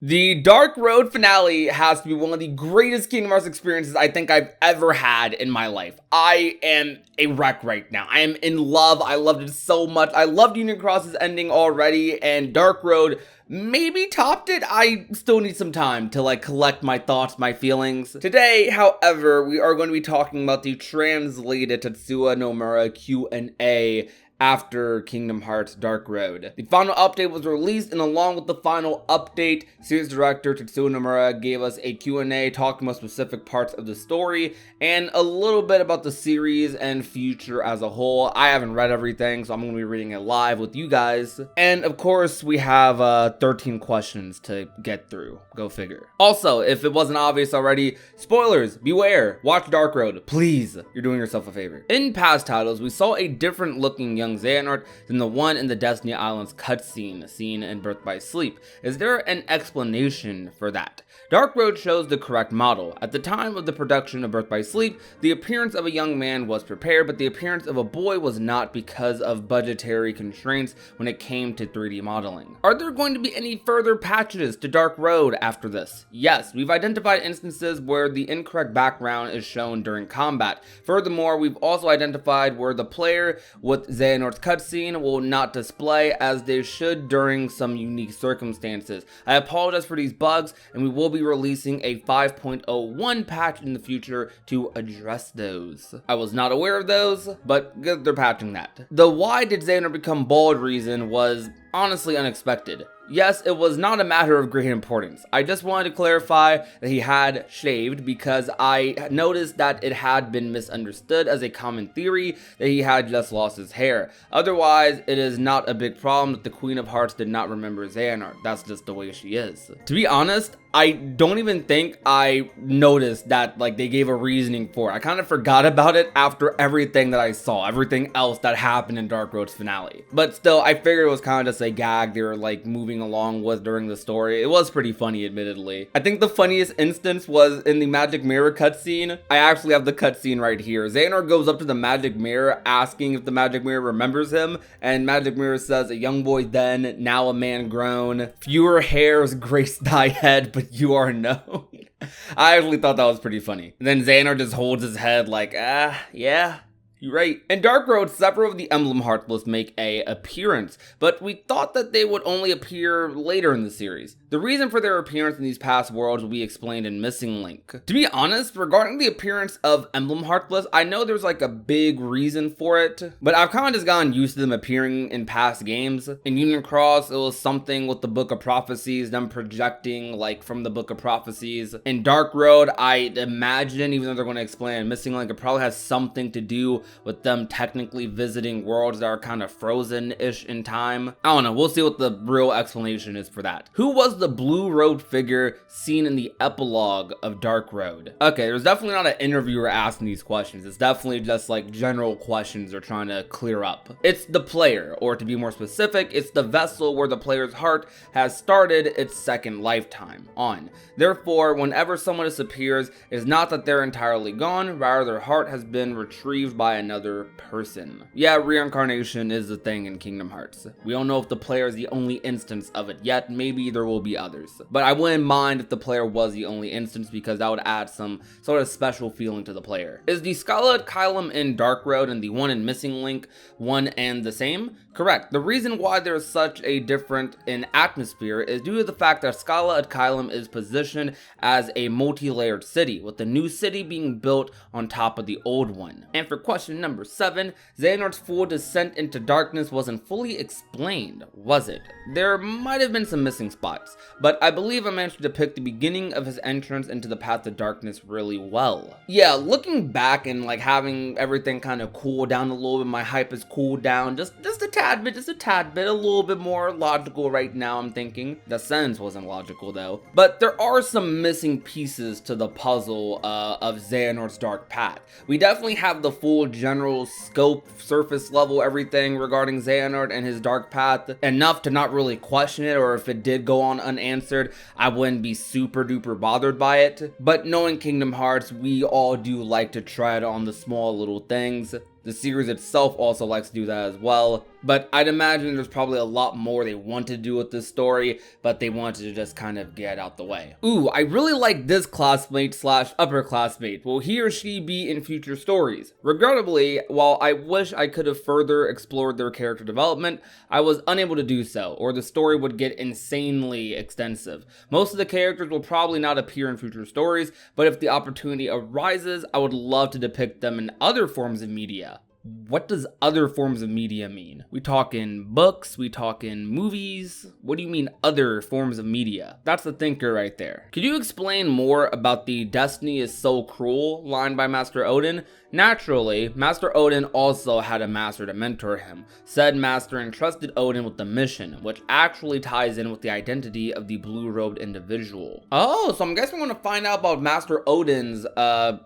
The Dark Road finale has to be one of the greatest Kingdom Hearts experiences I think I've ever had in my life. I am a wreck right now. I am in love. I loved it so much. I loved Union Cross's ending already, and Dark Road maybe topped it. I still need some time to collect my thoughts, my feelings. Today, however, we are going to be talking about the translated Tetsuya Nomura Q&A after Kingdom Hearts Dark Road. The final update was released, and along with the final update, series director Tetsuya Nomura gave us a Q&A talking about specific parts of the story and a little bit about the series and future as a whole. I haven't read everything, so I'm going to be reading it live with you guys. And of course, we have 13 questions to get through. Go figure. Also, if it wasn't obvious already, spoilers, beware. Watch Dark Road, please. You're doing yourself a favor. In past titles, we saw a different looking young Xehanort than the one in the Destiny Islands cutscene seen in Birth by Sleep. Is there an explanation for that? Dark Road shows the correct model. At the time of the production of Birth by Sleep, the appearance of a young man was prepared, but the appearance of a boy was not because of budgetary constraints when it came to 3D modeling. Are there going to be any further patches to Dark Road after this? Yes, we've identified instances where the incorrect background is shown during combat. Furthermore, we've also identified where the player with Xehanort's cutscene will not display as they should during some unique circumstances. I apologize for these bugs, and we will be releasing a 5.01 patch in the future to address those. I was not aware of those, but good they're patching that. The why did Xehanort become bald reason was honestly unexpected. Yes, it was not a matter of great importance. I just wanted to clarify that he had shaved because I noticed that it had been misunderstood as a common theory that he had just lost his hair. Otherwise, it is not a big problem that the Queen of Hearts did not remember Xehanort. That's just the way she is. To be honest, I don't even think I noticed that they gave a reasoning for it. I kind of forgot about it after everything that I saw, everything else that happened in Dark Road's finale. But still, I figured it was kind of just a gag they were moving along with during the story. It was pretty funny, admittedly. I think the funniest instance was in the Magic Mirror cutscene. I actually have the cutscene right here. Xehanort goes up to the Magic Mirror asking if the Magic Mirror remembers him, and Magic Mirror says, "A young boy then, now a man grown. Fewer hairs grace thy head, but you are known." I actually thought that was pretty funny. And then Xehanort just holds his head yeah. You're right. In Dark Road, several of the Emblem Heartless make a appearance, but we thought that they would only appear later in the series. The reason for their appearance in these past worlds will be explained in Missing Link. To be honest, regarding the appearance of Emblem Heartless, I know there's a big reason for it, but I've kind of just gotten used to them appearing in past games. In Union Cross, it was something with the Book of Prophecies, them projecting from the Book of Prophecies. In Dark Road, I imagine, even though they're going to explain in Missing Link, it probably has something to do with them technically visiting worlds that are kind of frozen-ish in time. I don't know, we'll see what the real explanation is for that. Who was the Blue Road figure seen in the epilogue of Dark Road? Okay, there's definitely not an interviewer asking these questions. It's definitely just general questions they're trying to clear up. It's the player, or to be more specific, it's the vessel where the player's heart has started its second lifetime on. Therefore, whenever someone disappears, it's not that they're entirely gone, rather their heart has been retrieved by another person. Yeah, reincarnation is a thing in Kingdom Hearts. We don't know if the player is the only instance of it yet. Maybe there will be others. But I wouldn't mind if the player was the only instance because that would add some sort of special feeling to the player. Is the Scala Asylum in Dark Road and the one in Missing Link one and the same? Correct. The reason why there's such a difference in atmosphere is due to the fact that Scala Asylum is positioned as a multi-layered city, with the new city being built on top of the old one. And for question number 7, Xehanort's full descent into darkness wasn't fully explained, was it? There might have been some missing spots, but I believe I managed to depict the beginning of his entrance into the path of darkness really well. Yeah, looking back and having everything kind of cool down a little bit, my hype has cooled down just a tad bit, a little bit more logical right now, I'm thinking. The sentence wasn't logical though. But there are some missing pieces to the puzzle of Xehanort's dark path. We definitely have the full general scope, surface level, everything regarding Xehanort and his dark path, enough to not really question it, or if it did go on unanswered, I wouldn't be super duper bothered by it. But knowing Kingdom Hearts, we all do like to tread on the small little things. The series itself also likes to do that as well. But I'd imagine there's probably a lot more they want to do with this story, but they wanted to just kind of get out the way. Ooh, I really like this classmate slash upperclassmate. Will he or she be in future stories? Regrettably, while I wish I could have further explored their character development, I was unable to do so, or the story would get insanely extensive. Most of the characters will probably not appear in future stories, but if the opportunity arises, I would love to depict them in other forms of media. What does other forms of media mean? We talking books? We talking movies? What do you mean other forms of media? That's the thinker right there. Could you explain more about the "Destiny is so cruel" line by Master Odin? Naturally, Master Odin also had a master to mentor him. Said master entrusted Odin with the mission, which actually ties in with the identity of the blue-robed individual. Oh, so I'm guessing we're gonna find out about Master Odin's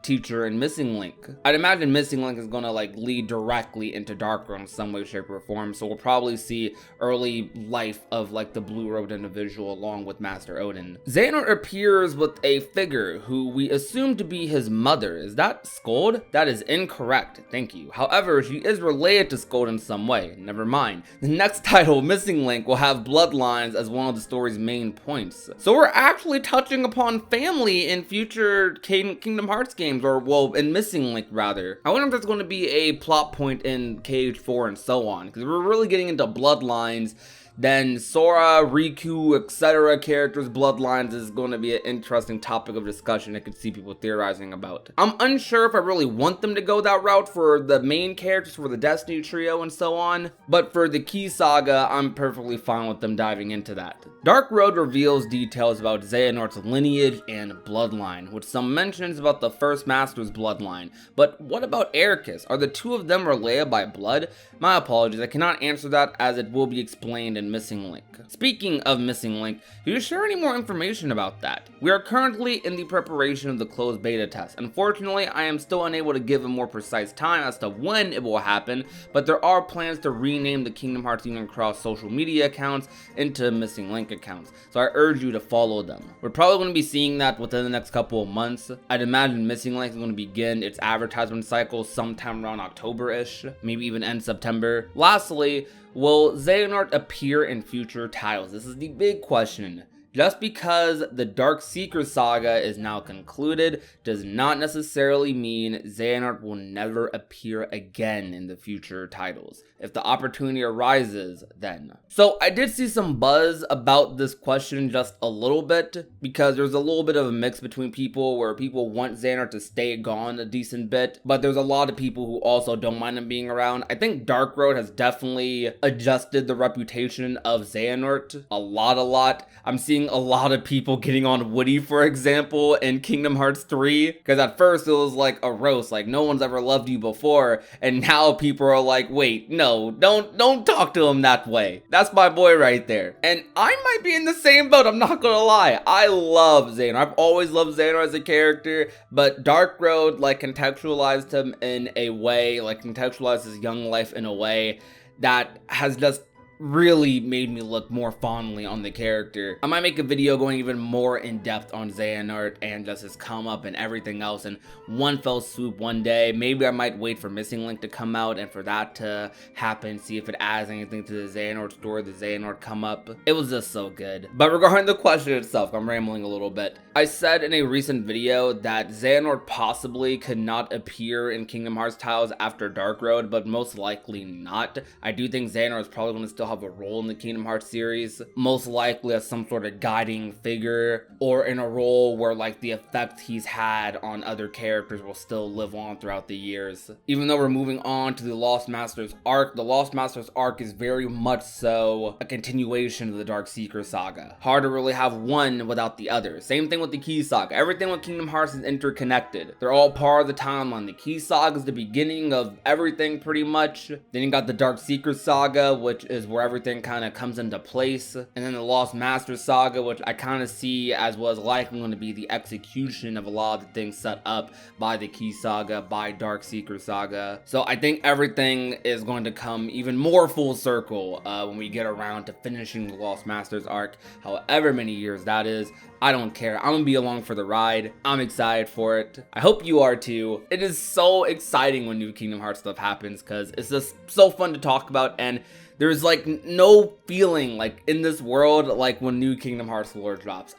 teacher in Missing Link. I'd imagine Missing Link is gonna like lead directly into Darkroad in some way, shape, or form, so we'll probably see early life of like the blue-robed individual along with Master Odin. Xehanort appears with a figure who we assume to be his mother. Is that Skuld? That is incorrect, thank you. However, she is related to Skuld in some way. Never mind. The next title, Missing Link, will have Bloodlines as one of the story's main points. So we're actually touching upon family in future Kingdom Hearts games, or well, in Missing Link rather. I wonder if there's going to be a plot point in KH4 and so on, because we're really getting into Bloodlines. Then Sora, Riku, etc. characters' bloodlines is going to be an interesting topic of discussion I could see people theorizing about. I'm unsure if I really want them to go that route for the main characters for the Destiny trio and so on, but for the Key Saga, I'm perfectly fine with them diving into that. Darkroad reveals details about Xehanort's lineage and bloodline, with some mentions about the first master's bloodline. But what about Ericus? Are the two of them related by blood? My apologies, I cannot answer that as it will be explained in Missing Link. Speaking of Missing Link, can you share any more information about that? We are currently in the preparation of the closed beta test. Unfortunately, I am still unable to give a more precise time as to when it will happen, but there are plans to rename the Kingdom Hearts Union Cross social media accounts into Missing Link accounts, so I urge you to follow them. We're probably going to be seeing that within the next couple of months. I'd imagine Missing Link is going to begin its advertisement cycle sometime around October-ish, maybe even end September. Lastly, will Xehanort appear in future titles? This is the big question. Just because the Dark Seeker saga is now concluded does not necessarily mean Xehanort will never appear again in the future titles. If the opportunity arises, then. So I did see some buzz about this question just a little bit, because there's a little bit of a mix between people where people want Xehanort to stay gone a decent bit, but there's a lot of people who also don't mind him being around. I think Darkroad has definitely adjusted the reputation of Xehanort a lot. I'm seeing a lot of people getting on Woody, for example, in Kingdom Hearts 3, because at first it was like a roast, like no one's ever loved you before, and now people are like, wait, no, don't talk to him that way. That's my boy right there. And I might be in the same boat, I'm not gonna lie. I love Xehanort. I've always loved Xehanort as a character, but Darkroad like contextualized him in a way, like contextualized his young life in a way that has just really made me look more fondly on the character. I might make a video going even more in depth on Xehanort and just his come up and everything else in one fell swoop one day. Maybe I might wait for Missing Link to come out and for that to happen, see if it adds anything to the Xehanort story, the Xehanort come up. It was just so good. But regarding the question itself, I'm rambling a little bit. I said in a recent video that Xehanort possibly could not appear in Kingdom Hearts titles after Darkroad, but most likely not. I do think Xehanort is probably going to still have a role in the Kingdom Hearts series, most likely as some sort of guiding figure, or in a role where like the effect he's had on other characters will still live on throughout the years. Even though we're moving on to the Lost Masters arc, the Lost Masters arc is very much so a continuation of the Dark Seeker saga. Hard to really have one without the other. Same thing with the Key Saga. Everything with Kingdom Hearts is interconnected. They're all part of the timeline. The Key Saga is the beginning of everything pretty much. Then you got the Dark Seeker saga, which is where everything kind of comes into place. And then the Lost Masters saga, which I kind of see as was likely going to be the execution of a lot of the things set up by the Key saga, by Darkseeker saga. So I think everything is going to come even more full circle when we get around to finishing the Lost Masters arc, however many years that is. I don't care. I'm gonna be along for the ride. I'm excited for it. I hope you are too. It is so exciting when new Kingdom Hearts stuff happens because it's just so fun to talk about, and there's like no feeling like in this world like when new Kingdom Hearts lore drops.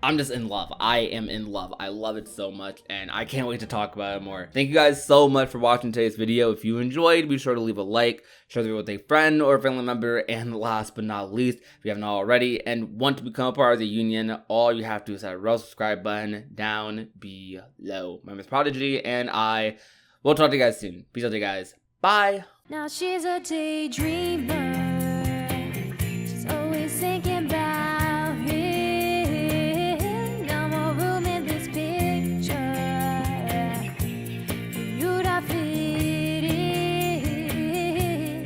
I'm just in love. I am in love. I love it so much, and I can't wait to talk about it more. Thank you guys so much for watching today's video. If you enjoyed, be sure to leave a like, share the video with a friend or a family member, and last but not least, if you haven't already and want to become a part of the union, all you have to do is hit that red subscribe button down below. My name is Prodigy, and I will talk to you guys soon. Peace out to you guys. Bye. Now she's a daydreamer. She's always thinking about him. No more room in this picture for you to fit in.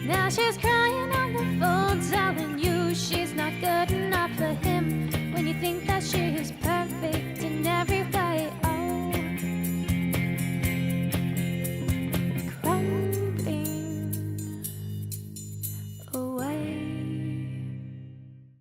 Now she's crying on the phone, telling you she's not good enough for him. When you think that she is perfect.